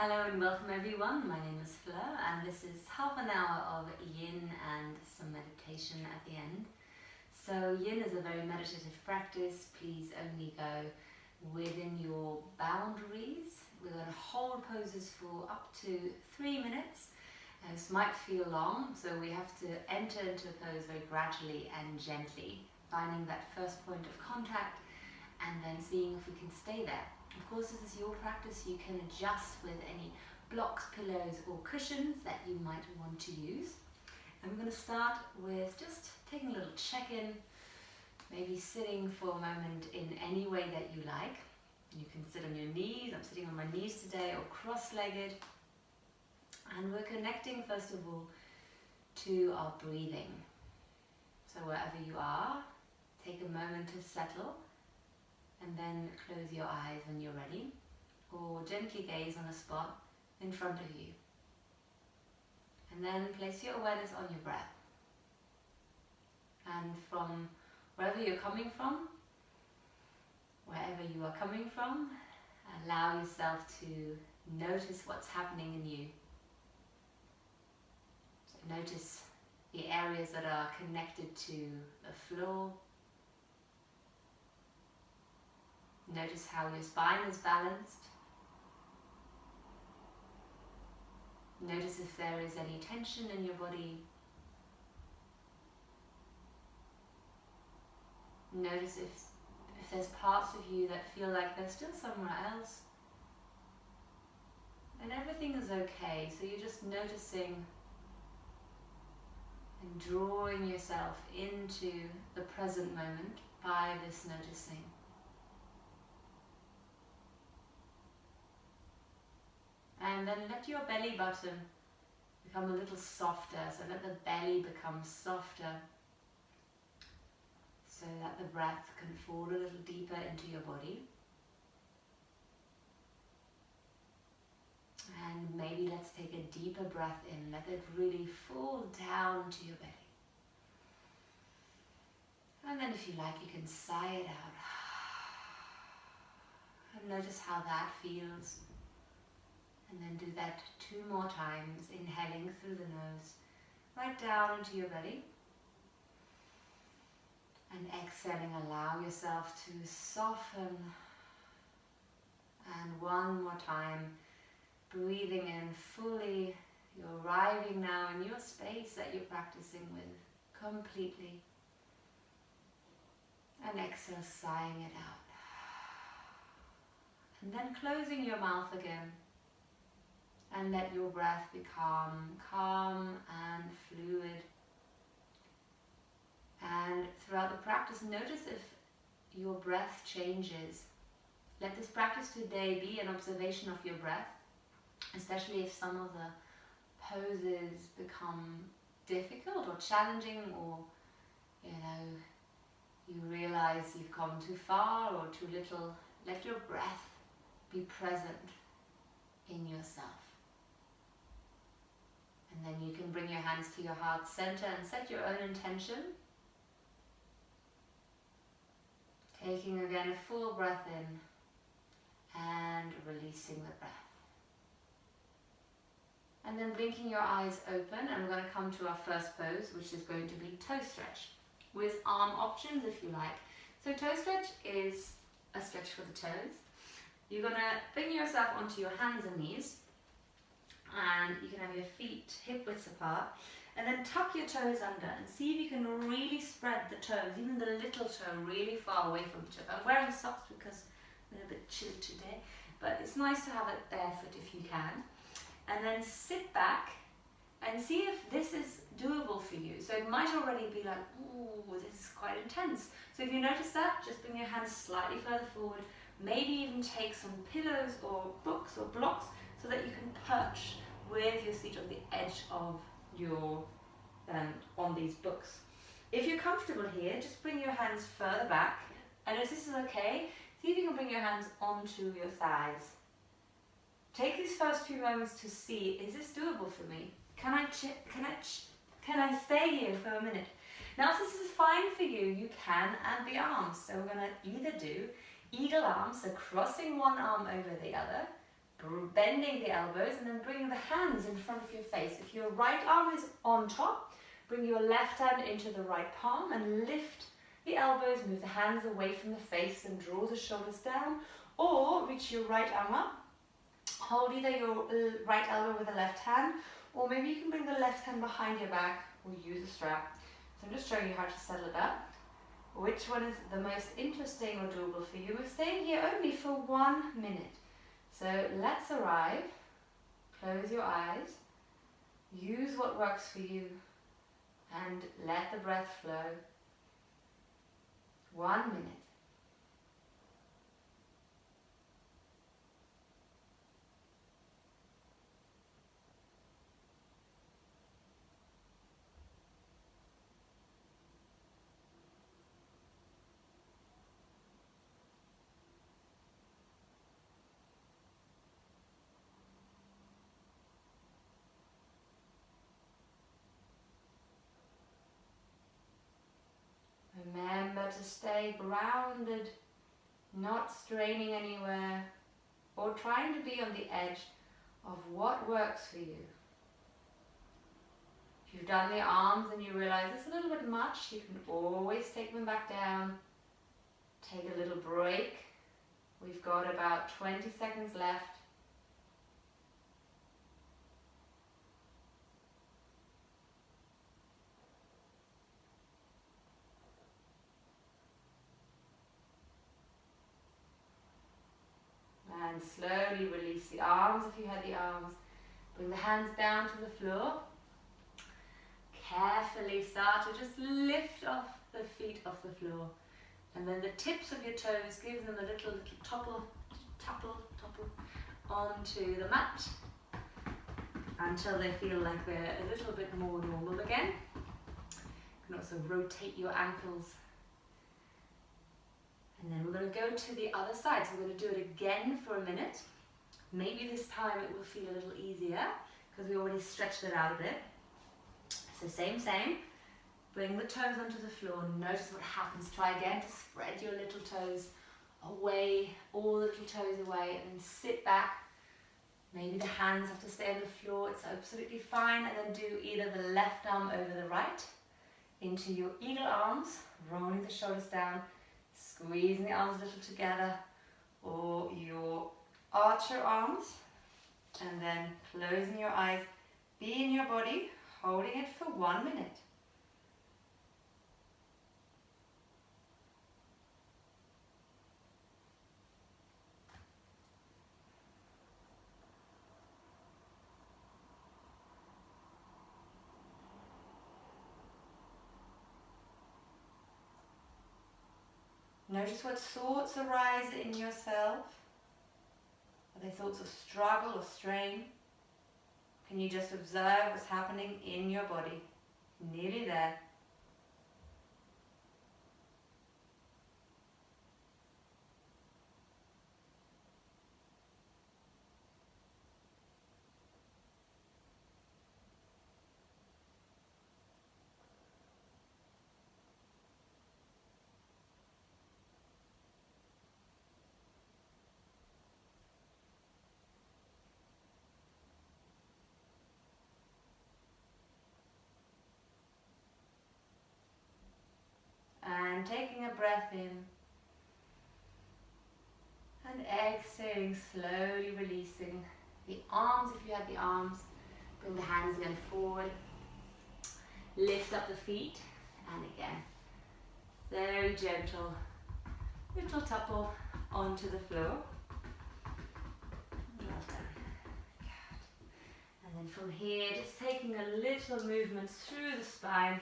Hello and welcome everyone, my name is Fleur and this is half an hour of yin and some meditation at the end. So yin is a very meditative practice. Please only go within your boundaries. We're going to hold poses for up to 3 minutes. This might feel long, so we have to enter into a pose very gradually and gently, finding that first point of contact and then seeing if we can stay there. Of course, this is your practice. You can adjust with any blocks, pillows or cushions that you might want to use. And we're going to start with just taking a little check-in, maybe sitting for a moment in any way that you like. You can sit on your knees. I'm sitting on my knees today, or cross-legged. And we're connecting first of all to our breathing. So wherever you are, take a moment to settle. And then close your eyes when you're ready, or gently gaze on a spot in front of you. And then place your awareness on your breath. And from wherever you're coming from, wherever you are coming from, allow yourself to notice what's happening in you. So notice the areas that are connected to the floor. Notice how your spine is balanced. Notice if there is any tension in your body. Notice if there's parts of you that feel like they're still somewhere else. And everything is okay, so you're just noticing and drawing yourself into the present moment by this noticing. And then let your belly button become a little softer, so let the belly become softer so that the breath can fall a little deeper into your body. And maybe let's take a deeper breath in, let it really fall down to your belly. And then if you like, you can sigh it out. And notice how that feels. And then do that 2 more times, inhaling through the nose, right down into your belly. And exhaling, allow yourself to soften. And 1 more time, breathing in fully. You're arriving now in your space that you're practicing with completely. And exhale, sighing it out. And then closing your mouth again. And let your breath become calm and fluid. And throughout the practice, notice if your breath changes. Let this practice today be an observation of your breath, especially if some of the poses become difficult or challenging, or you realize you've gone too far or too little. Let your breath be present in yourself. And then you can bring your hands to your heart center and set your own intention. Taking again a full breath in and releasing the breath. And then blinking your eyes open, and we're going to come to our first pose, which is going to be toe stretch, with arm options if you like. So toe stretch is a stretch for the toes. You're going to bring yourself onto your hands and knees. And you can have your feet hip widths apart, and then tuck your toes under and see if you can really spread the toes, even the little toe, really far away from each other. I'm wearing socks because I'm a bit chilled today, but it's nice to have it barefoot if you can. And then sit back and see if this is doable for you. So it might already be like, ooh, this is quite intense. So if you notice that, just bring your hands slightly further forward, maybe even take some pillows or books or blocks, so that you can perch with your feet on the edge of your, on these books. If you're comfortable here, just bring your hands further back, and if this is okay, see if you can bring your hands onto your thighs. Take these first few moments to see, is this doable for me? Can I stay here for a minute? Now if this is fine for you, you can add the arms. So we're going to either do eagle arms, so crossing one arm over the other, bending the elbows and then bringing the hands in front of your face. If your right arm is on top, bring your left hand into the right palm and lift the elbows, move the hands away from the face and draw the shoulders down, or reach your right arm up. Hold either your right elbow with the left hand, or maybe you can bring the left hand behind your back or use a strap. So I'm just showing you how to settle it up. Which one is the most interesting or doable for you? We're staying here only for 1 minute. So let's arrive. Close your eyes. Use what works for you and let the breath flow. 1 minute. Remember to stay grounded, not straining anywhere or trying to be on the edge of what works for you. If you've done the arms and you realize it's a little bit much, you can always take them back down. Take a little break. We've got about 20 seconds left. And slowly release the arms if you had the arms. Bring the hands down to the floor. Carefully start to just lift off the feet off the floor. And then the tips of your toes, give them a little topple onto the mat until they feel like they're a little bit more normal again. You can also rotate your ankles. And then we're going to go to the other side. So we're going to do it again for a minute. Maybe this time it will feel a little easier because we already stretched it out a bit. So same. Bring the toes onto the floor. Notice what happens. Try again to spread your little toes away, all the little toes away, and then sit back. Maybe the hands have to stay on the floor. It's absolutely fine. And then do either the left arm over the right into your eagle arms, rolling the shoulders down, squeezing the arms a little together, or your archer arms, and then closing your eyes. Be in your body, holding it for 1 minute. Notice what thoughts arise in yourself. Are they thoughts of struggle or strain? Can you just observe what's happening in your body? Nearly there. And taking a breath in and exhaling, slowly releasing the arms if you had the arms. Bring the hands again forward. Lift up the feet, and again, very gentle, little topple onto the floor. Well done. Good. And then from here, just taking a little movement through the spine.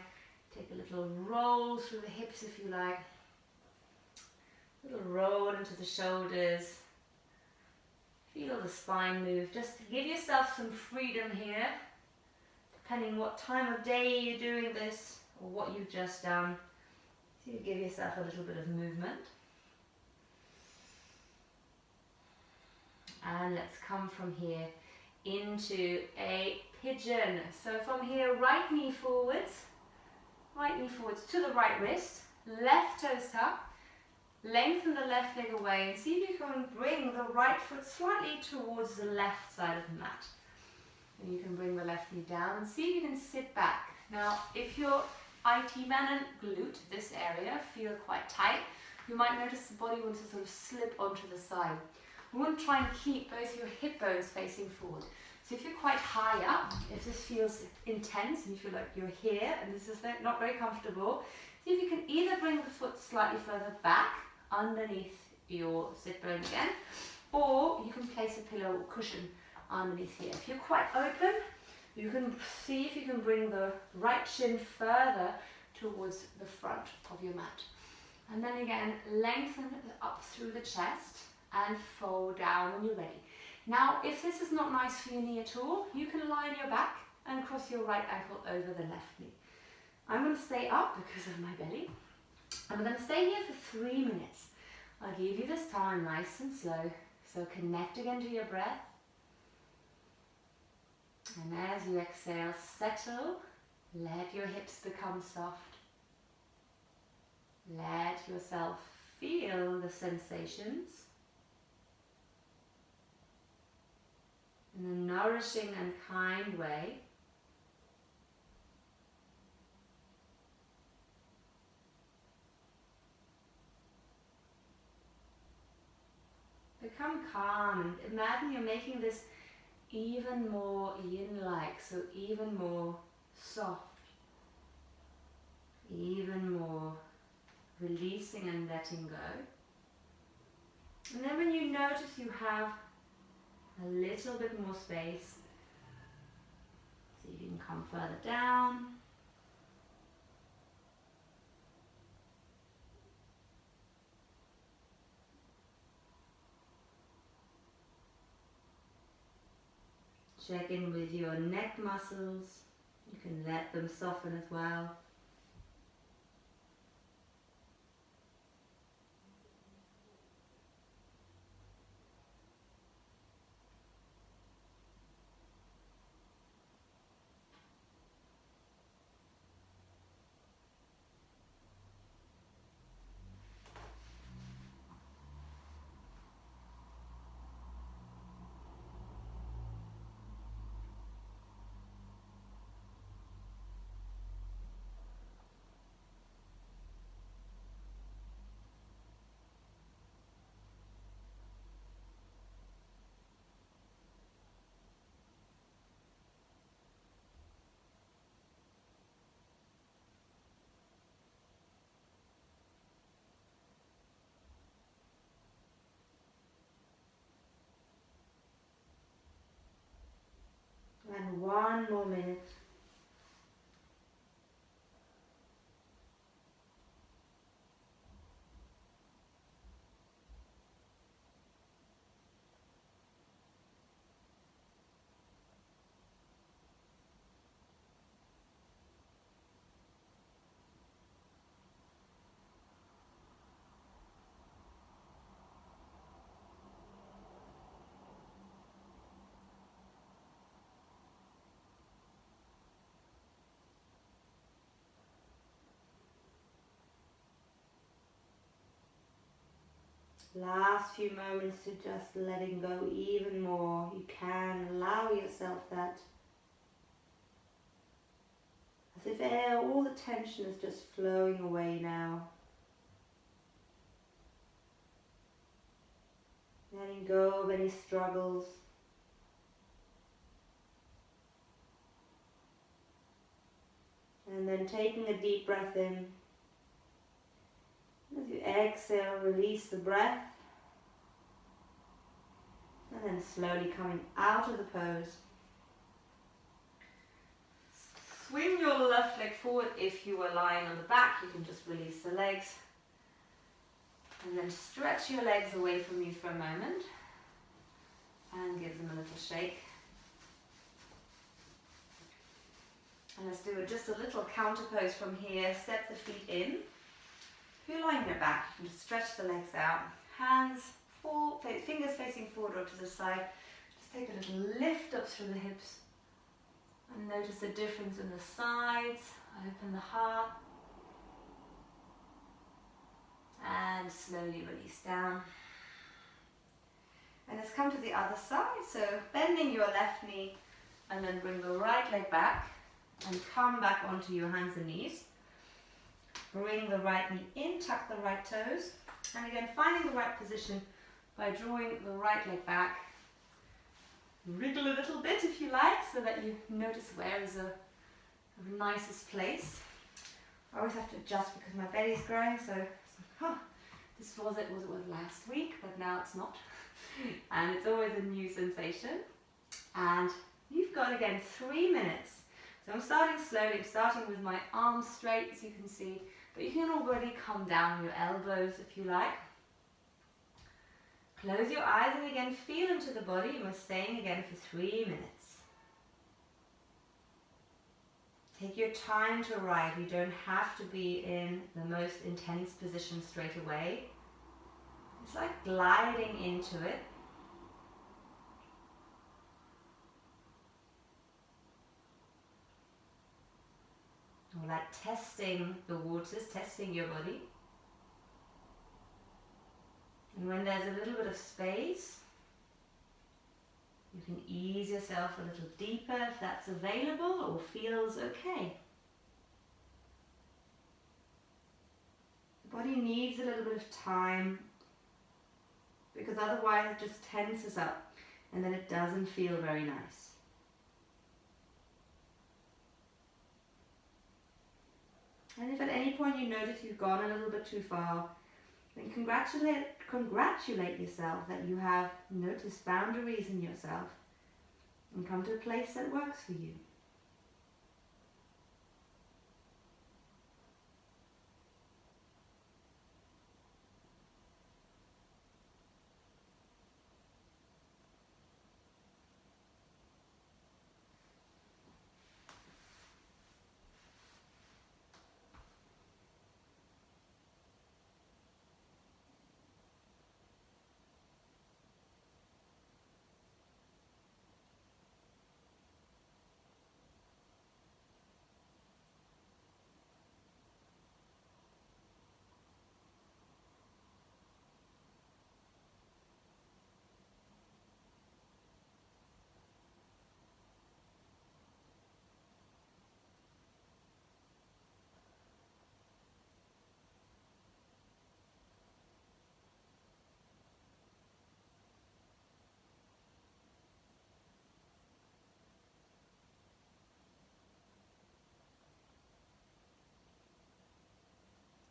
Take a little roll through the hips if you like. A little roll into the shoulders. Feel the spine move. Just give yourself some freedom here, depending what time of day you're doing this or what you've just done. So you give yourself a little bit of movement. And let's come from here into a pigeon. So from here, right knee forwards to the right wrist, left toes tucked, Lengthen the left leg away and see if you can bring the right foot slightly towards the left side of the mat. And you can bring the left knee down and see if you can sit back. Now, if your IT band and glute, this area, feel quite tight, you might notice the body wants to sort of slip onto the side. We want to try and keep both your hip bones facing forward. So if you're quite high up, if this feels intense and you feel like you're here and this is not very comfortable, see if you can either bring the foot slightly further back underneath your sit bone again, or you can place a pillow or cushion underneath here. If you're quite open, you can see if you can bring the right shin further towards the front of your mat. And then again, lengthen up through the chest and fold down when you're ready. Now, if this is not nice for your knee at all, you can lie on your back and cross your right ankle over the left knee. I'm going to stay up because of my belly. I'm going to stay here for 3 minutes. I'll give you this time nice and slow. So connect again to your breath. And as you exhale, settle. Let your hips become soft. Let yourself feel the sensations. In a nourishing and kind way. Become calm and imagine you're making this even more yin-like, so even more soft, even more releasing and letting go. And then when you notice you have a little bit more space, so you can come further down. Check in with your neck muscles. You can let them soften as well. And 1 more minute. Last few moments to just letting go even more. You can allow yourself that. As if all the tension is just flowing away now. Letting go of any struggles. And then taking a deep breath in. As you exhale, release the breath. And then slowly coming out of the pose. Swing your left leg forward. If you are lying on the back, you can just release the legs. And then stretch your legs away from you for a moment. And give them a little shake. And let's do just a little counter pose from here. Step the feet in. If you're lying on your back, you can just stretch the legs out. Hands, fingers facing forward or to the side. Just take a little lift up through the hips. And notice the difference in the sides. Open the heart. And slowly release down. And let's come to the other side. So bending your left knee and then bring the right leg back and come back onto your hands and knees. Bring the right knee in, tuck the right toes. And again, finding the right position by drawing the right leg back. Wriggle a little bit if you like, so that you notice where is the nicest place. I always have to adjust because my belly's growing, so this was it last week, but now it's not. And it's always a new sensation. And you've got, again, 3 minutes. So I'm starting slowly, I'm starting with my arms straight, as you can see, but you can already come down your elbows if you like. Close your eyes and again feel into the body, and we're staying again for 3 minutes. Take your time to arrive. You don't have to be in the most intense position straight away. It's like gliding into it. Or like testing the waters, testing your body. And when there's a little bit of space, you can ease yourself a little deeper if that's available or feels okay. The body needs a little bit of time because otherwise it just tenses up and then it doesn't feel very nice. And if at any point you notice you've gone a little bit too far, then congratulate yourself that you have noticed boundaries in yourself and come to a place that works for you.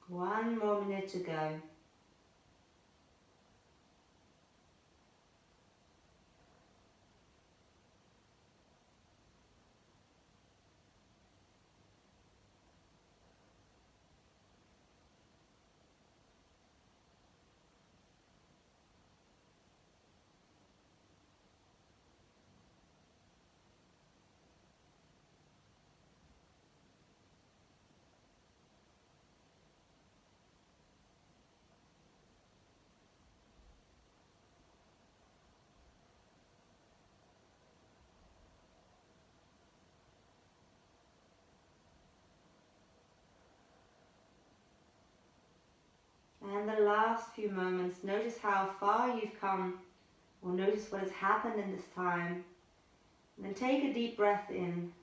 One more minute to go. And the last few moments, notice how far you've come, or notice what has happened in this time. And then take a deep breath in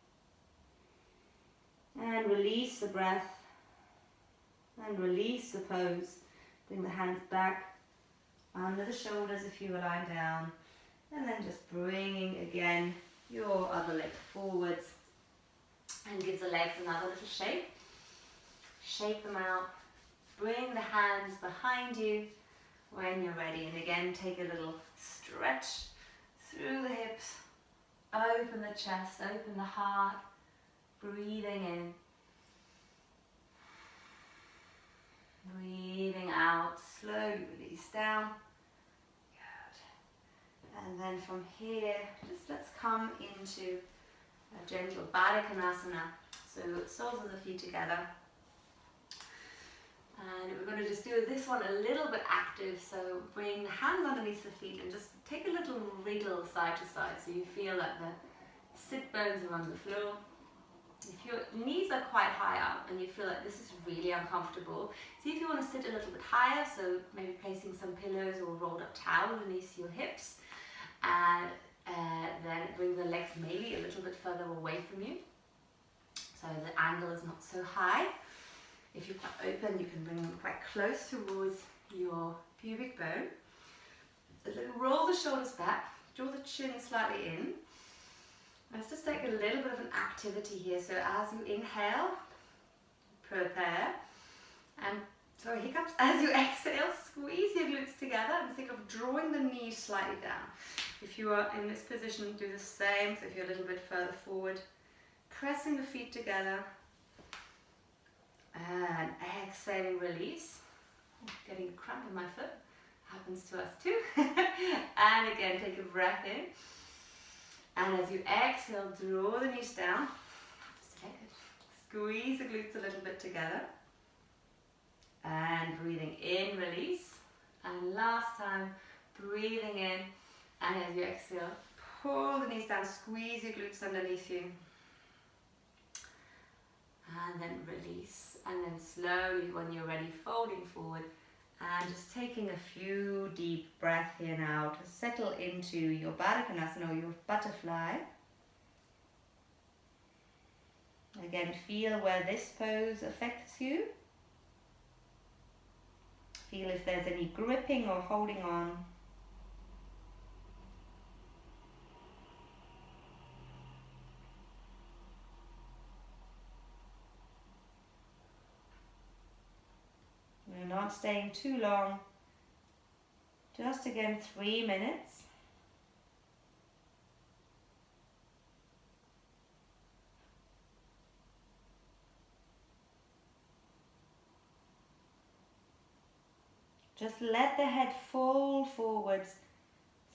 and release the breath and release the pose. Bring the hands back under the shoulders if you are lying down, and then just bringing again your other leg forwards and give the legs another little shape. Shake them out. Bring the hands behind you when you're ready, and again take a little stretch through the hips, open the chest, open the heart, breathing in, breathing out, slowly release down. Good. And then from here, just let's come into a gentle Baddha Konasana, so soles of the feet together. And we're going to just do this one a little bit active, so bring the hands underneath the feet and just take a little wriggle side to side so you feel that the sit bones are on the floor. If your knees are quite high up and you feel like this is really uncomfortable, see if you want to sit a little bit higher, so maybe placing some pillows or rolled up towel underneath your hips, and then bring the legs maybe a little bit further away from you, so the angle is not so high. If you're quite open, you can bring them quite close towards your pubic bone. And then roll the shoulders back, draw the chin slightly in. Let's just take a little bit of an activity here. So as you inhale, prepare, and sorry, hiccups. As you exhale, squeeze your glutes together and think of drawing the knees slightly down. If you are in this position, do the same. So if you're a little bit further forward, pressing the feet together, and exhaling, release. Getting a cramp in my foot, happens to us too. And again, take a breath in. And as you exhale, draw the knees down. Squeeze the glutes a little bit together. And breathing in, release. And last time, breathing in. And as you exhale, pull the knees down, squeeze your glutes underneath you. And then release. And then slowly, when you're ready, folding forward. And just taking a few deep breaths in and out. Settle into your Baddha Konasana or your butterfly. Again, feel where this pose affects you. Feel if there's any gripping or holding on. We're not staying too long. Just again 3 minutes. Just let the head fall forwards.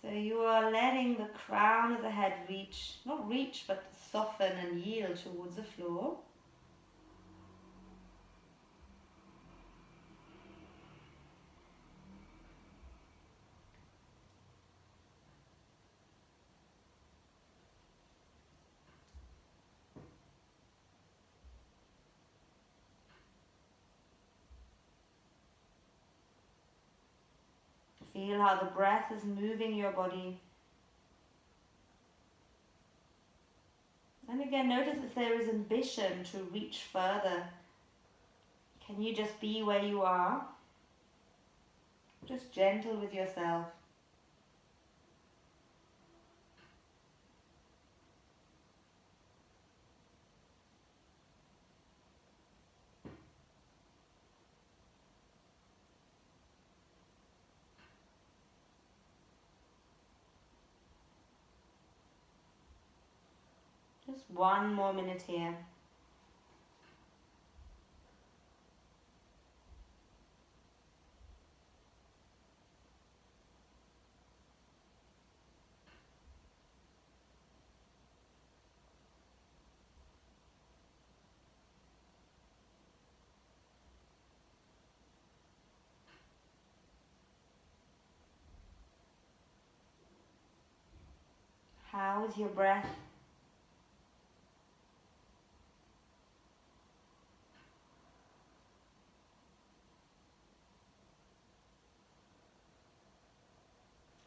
So you are letting the crown of the head reach, not reach, but soften and yield towards the floor. Feel how the breath is moving your body. And again, notice if there is ambition to reach further. Can you just be where you are? Just gentle with yourself. Just 1 more minute here. How is your breath?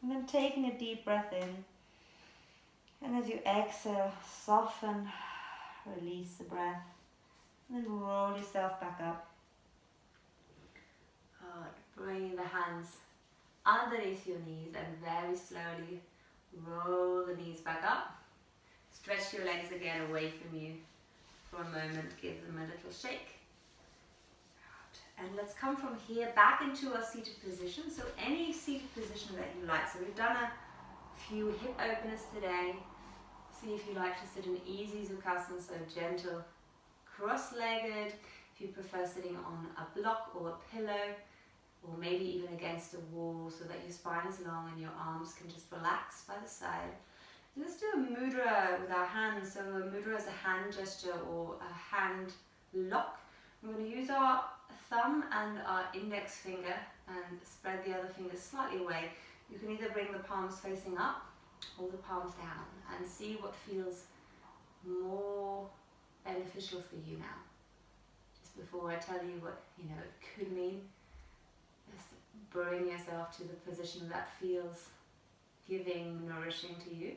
And then taking a deep breath in. And as you exhale, soften, release the breath. And then roll yourself back up. Bringing the hands underneath your knees and very slowly roll the knees back up. Stretch your legs again away from you for a moment. Give them a little shake. And let's come from here back into our seated position. So any seated position that you like. So we've done a few hip openers today. See if you like to sit in easy Sukhasana, so gentle, cross-legged. If you prefer sitting on a block or a pillow, or maybe even against a wall so that your spine is long and your arms can just relax by the side. Let's do a mudra with our hands. So a mudra is a hand gesture or a hand lock. We're going to use our thumb and our index finger and spread the other fingers slightly away. You can either bring the palms facing up or the palms down and see what feels more beneficial for you now? Just before I tell you what it could mean, just bring yourself to the position that feels giving, nourishing to you.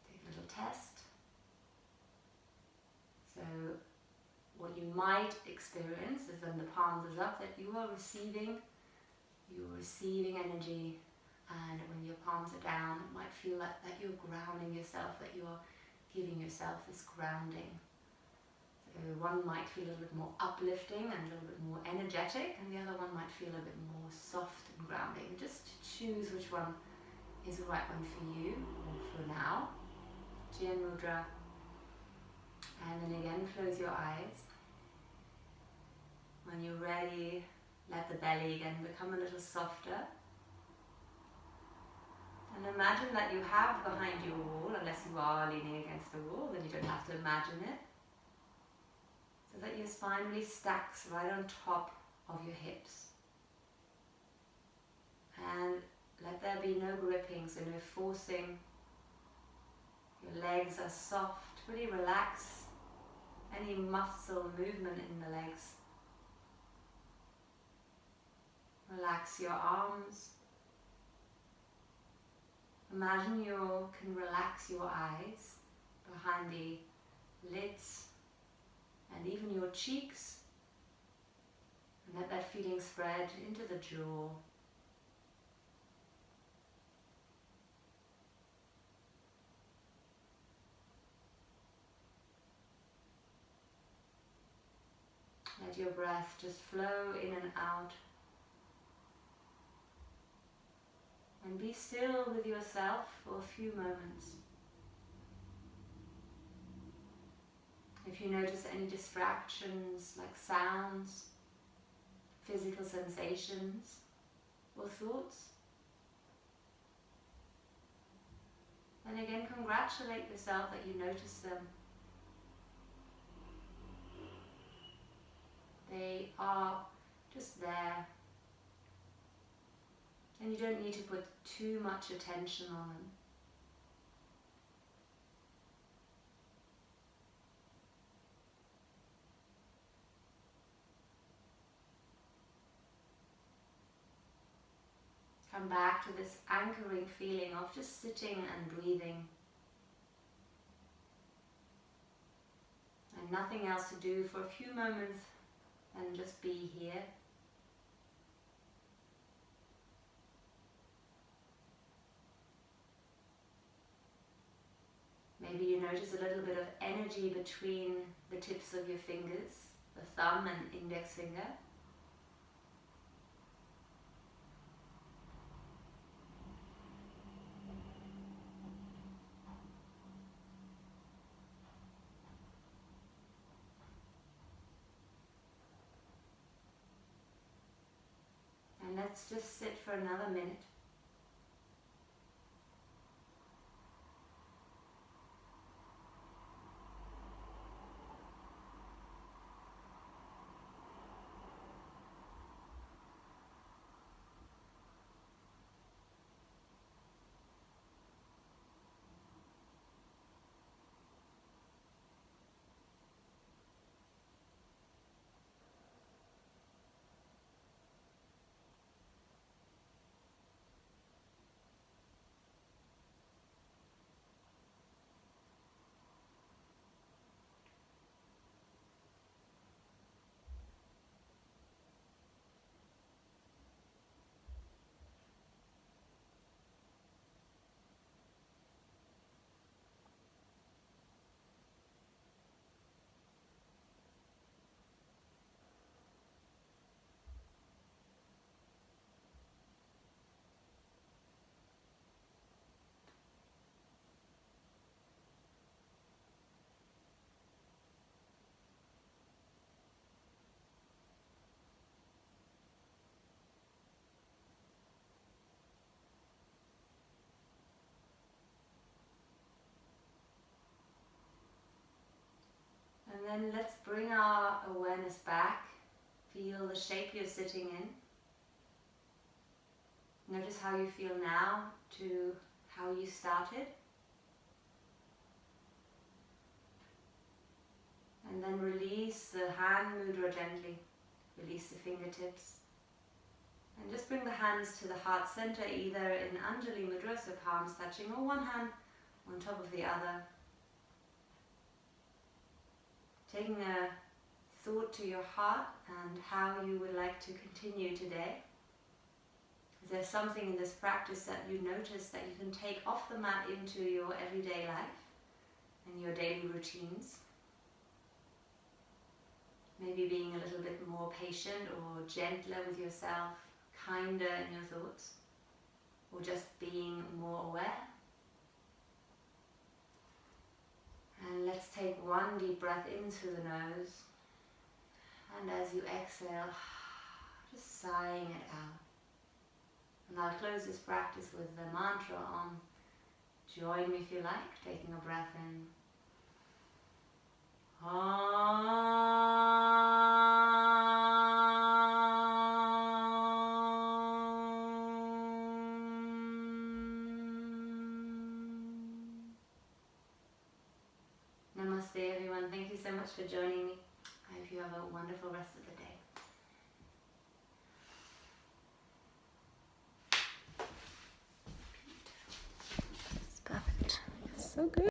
Take a little test. So what you might experience is when the palms is up that you are receiving energy, and when your palms are down it might feel like that you're grounding yourself, that you're giving yourself this grounding. So one might feel a little bit more uplifting and a little bit more energetic, and the other one might feel a bit more soft and grounding. Just choose which one is the right one for you or for now. Jien Mudra. And then again, close your eyes. When you're ready, let the belly again become a little softer. And imagine that you have behind you a wall, unless you are leaning against the wall, then you don't have to imagine it. So that your spine really stacks right on top of your hips. And let there be no gripping, so no forcing. Your legs are soft, really relax any muscle movement in the legs. Relax your arms. Imagine you can relax your eyes behind the lids and even your cheeks, and let that feeling spread into the jaw. Let your breath just flow in and out. And be still with yourself for a few moments. If you notice any distractions like sounds, physical sensations, or thoughts, then again congratulate yourself that you notice them. They are just there. And you don't need to put too much attention on them. Come back to this anchoring feeling of just sitting and breathing. And nothing else to do for a few moments and just be here. Maybe you notice a little bit of energy between the tips of your fingers, the thumb and index finger. And let's just sit for another minute. And then let's bring our awareness back. Feel the shape you're sitting in. Notice how you feel now to how you started. then release the hand mudra gently. Release the fingertips. And just bring the hands to the heart center, either in Anjali mudra, so palms touching, or one hand on top of the other. Taking a thought to your heart and how you would like to continue today. Is there something in this practice that you notice that you can take off the mat into your everyday life and your daily routines? Maybe being a little bit more patient or gentler with yourself, kinder in your thoughts, or just being more aware. And let's take one deep breath in through the nose, and as you exhale, just sighing it out. And I'll close this practice with the mantra on. Join me if you like, taking a breath in. Namaste everyone, thank you so much for joining me. I hope you have a wonderful rest of the day. It's perfect. So good.